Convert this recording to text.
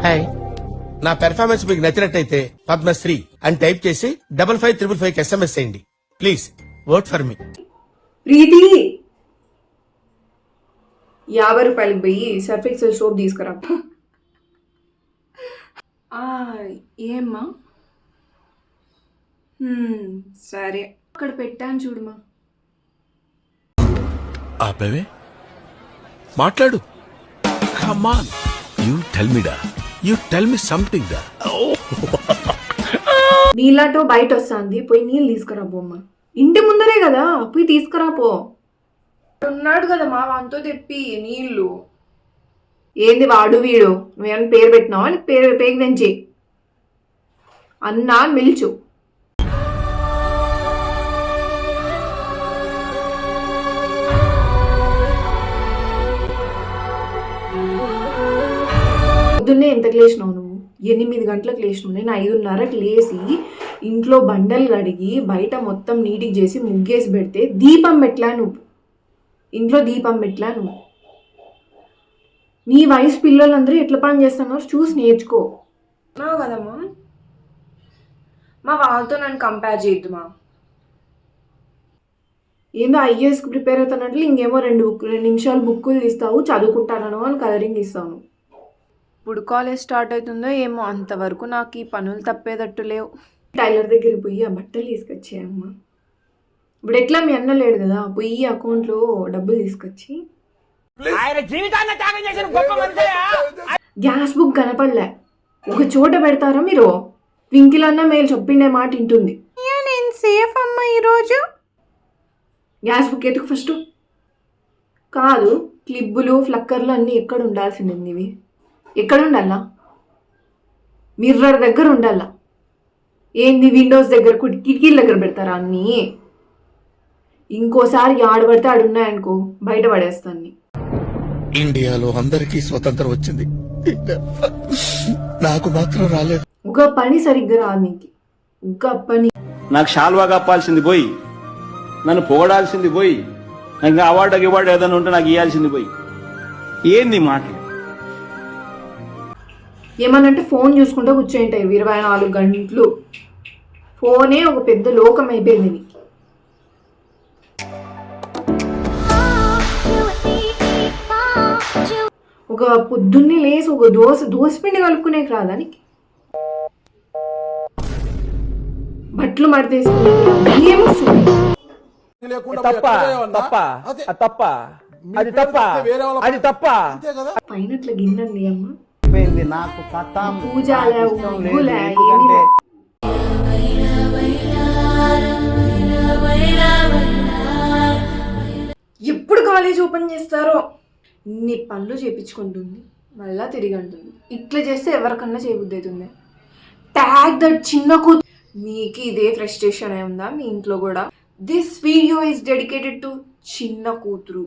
Hi, నా performance మీకు నచ్చినట్టయితే పద్మశ్రీ అని టైప్ చేసి 5555 SMS చేయండి. Please vote for me. Preethi 50 రూపాయలకి పోయి సర్ఫ్ ఎక్సెల్ సోప్ తీసుకురా. ఏమ్మా? సరే, అక్కడ పెట్టాను చూడమా. ఆపేవే, మాట్లాడు. Come on, you tell me డా, యు టెల్ మీ సంథింగ్ డా. నీళ్ళతో బయట వస్తుంది, పోయి నీళ్ళు తీసుకురా బొమ్మ. ఇంటి ముందరే కదా, పోయి తీసుకురా పో. ఉన్నాడు కదా మా వాంతో తెప్పి నీళ్ళు. ఏంది వాడు వీడు? నువ్వేమన్నా పేరు పెట్టినావా? నీకు పేరు తెంచి అన్నా మిల్చు. పొద్దున్నే ఎంతకు లేచినావు నువ్వు? 8 గంటలకు లేచినావు. నేను 5:30కి లేచి ఇంట్లో బండలు కడిగి బయట మొత్తం నీటికి చేసి ముగ్గేసి పెడితే దీపం పెట్టలా నువ్వు. ఇంట్లో దీపం పెట్టలా నువ్వు. నీ వయసు పిల్లలందరూ ఎట్లా పని చేస్తున్నారు చూసి నేర్చుకో. కదమ్మా, మా వాళ్ళతో నన్ను కంపేర్ చేయొద్దుమా. ఏందో ఐఏఎస్కి ప్రిపేర్ అవుతానంటే ఇంకేమో 2 నిమిషాలు బుక్కులు తీస్తావు, చదువుకుంటానో అని కలరింగ్ ఇస్తాను. ఇప్పుడు కాలేజ్ స్టార్ట్ అవుతుందో ఏమో, అంతవరకు నాకు ఈ పనులు తప్పేటట్టు లేవు. టైలర్ దగ్గరికి పోయి ఆ బట్టలు తీసుకొచ్చాయమ్మా. ఇప్పుడు ఎట్లా మీ అన్న లేడు కదా, పోయి అకౌంట్లో డబ్బులు తీసుకొచ్చి. గ్యాస్ బుక్ కనపడలే, ఒక చోట పెడతారా మీరు? ట్వింకిల్ అన్న మేలు చెప్పిండే మాట వింటుంది. నేను సేఫ్ అమ్మా ఈరోజు. గ్యాస్ బుక్ ఎత్తుకు ఫస్ట్. కాదు, క్లిబ్బులు ఫ్లక్కర్లు అన్నీ ఎక్కడ ఉండాల్సింది? ఇవి ఎక్కడ ఉండాలా? మిర్రర్ దగ్గర ఉండాలా. ఏంది విండోస్ దగ్గర, కిటికీల దగ్గర పెడతారా అన్నీ? ఇంకోసారి ఆడబడితే ఆడున్నాయనుకో బయట పడేస్తాను. ఇండియాలో అందరికీ స్వతంత్రం వచ్చింది, నాకు మాత్రం రాలేదు. ఒక పని సరిగ్గా రాదు నీకు. ఒక పని నాకు షాల్వా కప్పాల్సింది పోయి, నన్ను పొగడాల్సింది పోయి, నాకు అవార్డు ఏదైనా ఉంటే నాకు ఇవ్వాల్సింది పోయి. ఏంది మాటలు? ఏమనంటే ఫోన్ చూసుకుంటూ కూర్చోంటాయి 24 గంటలు. ఫోనే ఒక పెద్ద లోకం అయిపోయింది నీకు. ఒక పొద్దున్నే లేసి ఒక దోశ పిండి కలుపుకునే రాదా నీకు? బట్టలు మడతేసుకునే పైనట్ల గిన్నెండి అమ్మ. నాకు ఎప్పుడు కాలేజ్ ఓపెన్ చేస్తారో ఇన్ని పనులు చేపించుకుంటుంది, మళ్ళా తిరిగి అంటుంది. ఇట్లా చేస్తే ఎవరికన్నా చేయబుద్ధి అవుతుంది. ట్యాగ్ దట్ చిన్న కూతురు. మీకు ఇదే ఫ్రస్ట్రేషన్ ఉందా మీ ఇంట్లో కూడా? This video is dedicated to చిన్న కూతురు.